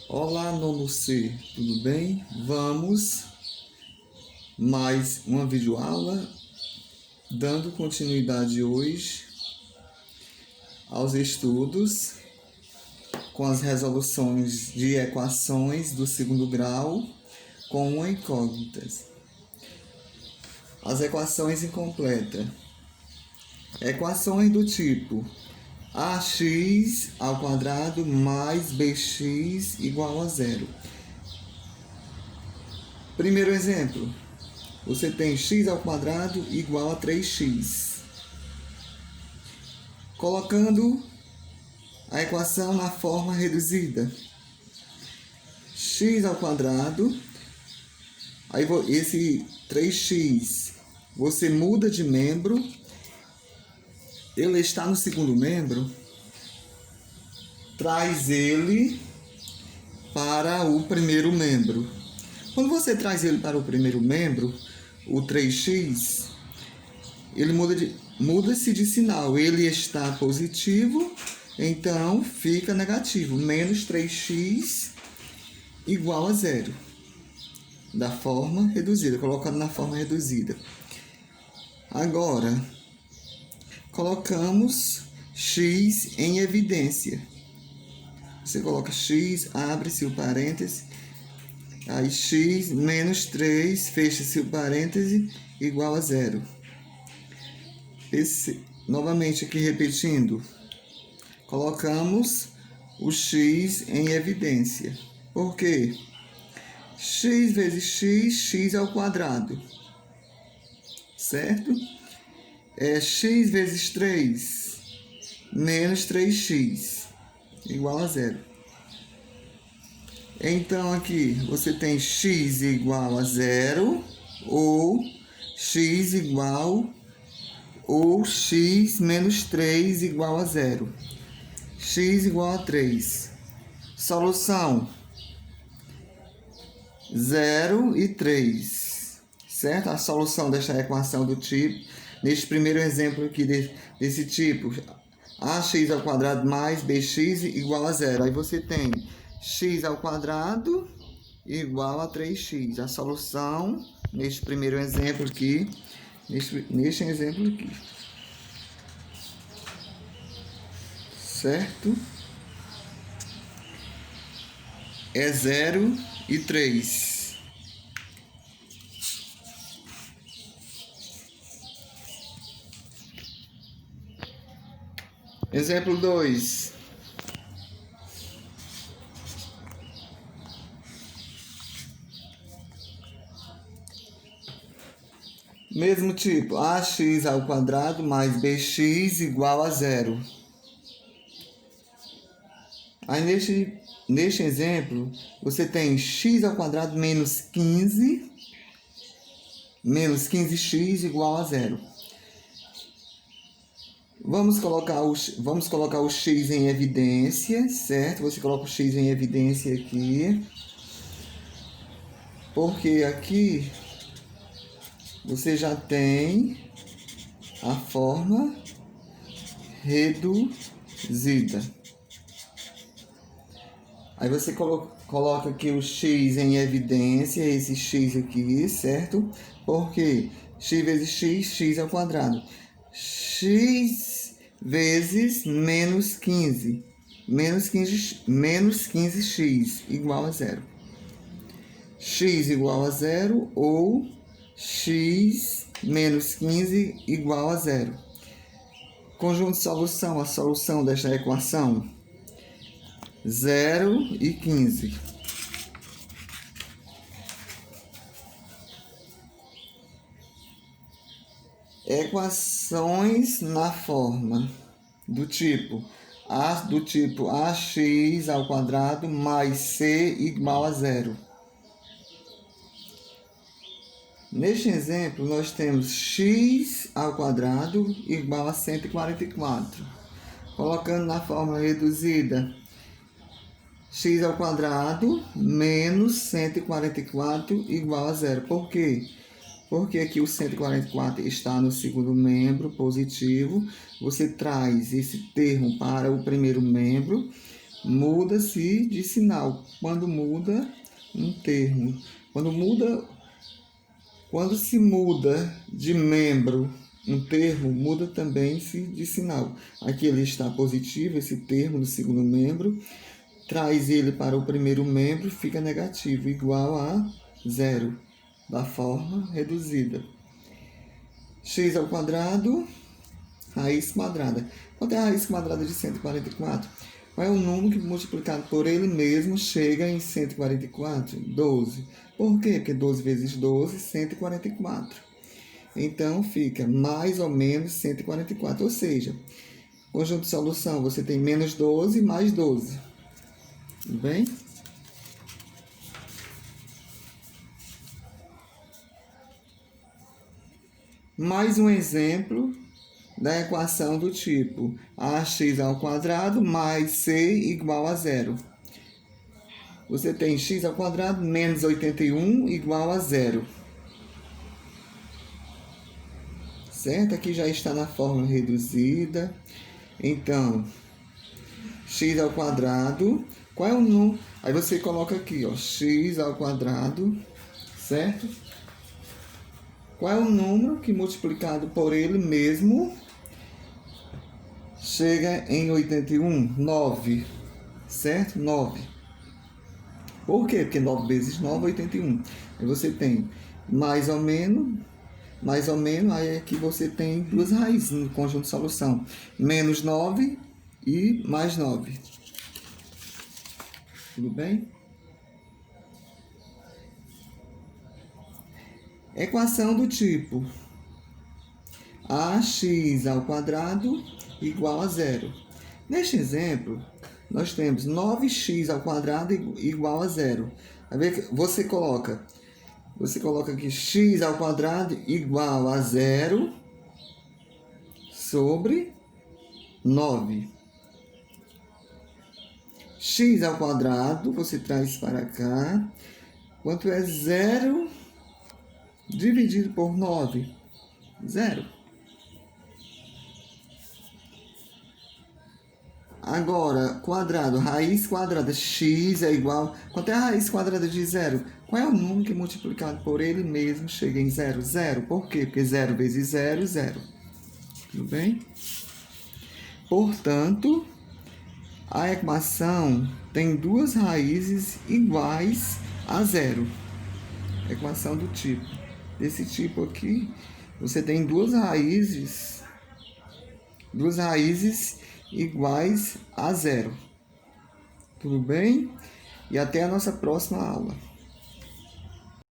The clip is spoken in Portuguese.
Olá, nono C, tudo bem? Vamos mais uma videoaula, dando continuidade hoje aos estudos com as resoluções de equações do segundo grau com incógnitas. As equações incompletas. Equações do tipo ax ao quadrado mais bx igual a zero. Primeiro exemplo, você tem x ao quadrado igual a 3x. Colocando a equação na forma reduzida. X ao quadrado, aí esse 3x, você muda de membro, ele está no segundo membro, traz ele para o primeiro membro. Quando você traz ele para o primeiro membro, o 3x, ele muda-se de sinal. Ele está positivo, então fica negativo. Menos 3x igual a zero. Da forma reduzida, colocando na forma reduzida. Agora, colocamos x em evidência. Você coloca x, abre-se o parêntese, aí x menos 3, fecha-se o parêntese, igual a zero. Novamente aqui repetindo, colocamos o x em evidência. Por quê? X vezes x, x ao quadrado, certo? É x vezes 3, menos 3x, igual a zero. Então, aqui você tem x igual a zero, ou x igual, ou x menos 3 igual a zero. X igual a 3. Solução: 0 e 3, certo? A solução desta equação do tipo, neste primeiro exemplo aqui desse tipo, ax ao quadrado mais bx igual a zero. Aí você tem x ao quadrado igual a 3x. A solução, neste primeiro exemplo aqui, neste exemplo aqui, certo? É 0 e 3. Exemplo 2. Mesmo tipo, ax ao quadrado mais bx igual a zero. Aí neste exemplo, você tem x ao quadrado menos 15, menos 15x igual a zero. Vamos colocar o x em evidência, certo? Você coloca o x em evidência aqui. Porque aqui você já tem a forma reduzida. Aí você coloca aqui o x em evidência, esse x aqui, certo? Porque x vezes x, x ao quadrado. X vezes menos 15. Menos 15x igual a zero. X igual a zero ou x menos 15 igual a zero. Conjunto de solução, a solução desta equação, 0 e 15. Equações na forma do tipo ax ao quadrado mais c igual a zero. Neste exemplo, nós temos x ao quadrado igual a 144. Colocando na forma reduzida, x ao quadrado menos 144 igual a zero. Por quê? Porque aqui o 144 está no segundo membro positivo. Você traz esse termo para o primeiro membro. muda-se de sinal quando muda um termo. Quando se muda de membro um termo, muda também-se de sinal. Aqui ele está positivo, esse termo do segundo membro, traz ele para o primeiro membro, fica negativo, igual a zero, da forma reduzida. X ao quadrado, raiz quadrada. Quanto é a raiz quadrada de 144? Qual é o número que multiplicado por ele mesmo chega em 144? 12. Por quê? Porque 12 vezes 12, 144. Então, fica mais ou menos 144. Ou seja, conjunto de solução, você tem menos 12 mais 12. Tudo bem? Mais um exemplo da equação do tipo ax ao quadrado mais c igual a zero. Você tem x ao quadrado menos 81 igual a zero. Certo? Aqui já está na fórmula reduzida. Então, x ao quadrado, qual é o número? Aí você coloca aqui, ó, x ao quadrado, certo? Qual é o número que multiplicado por ele mesmo chega em 81? 9, certo? 9. Por quê? Porque 9 vezes 9 é 81. Aí você tem mais ou menos, aí aqui você tem duas raízes no conjunto de solução. Menos 9 e mais 9. Tudo bem? Equação do tipo ax ao quadrado igual a zero. Neste exemplo, nós temos 9x ao quadrado igual a zero. Você coloca aqui x ao quadrado igual a zero sobre 9. X ao quadrado, você traz para cá. Quanto é 0 dividido por 9? 0. Agora, quadrado, raiz quadrada, x é igual... Quanto é a raiz quadrada de 0? Qual é o número que multiplicado por ele mesmo chega em 0? 0. Por quê? Porque 0 vezes 0, 0. Tudo bem? Portanto, a equação tem duas raízes iguais a 0. Equação do tipo. Desse tipo aqui, você tem duas raízes iguais a 0. Tudo bem? E até a nossa próxima aula.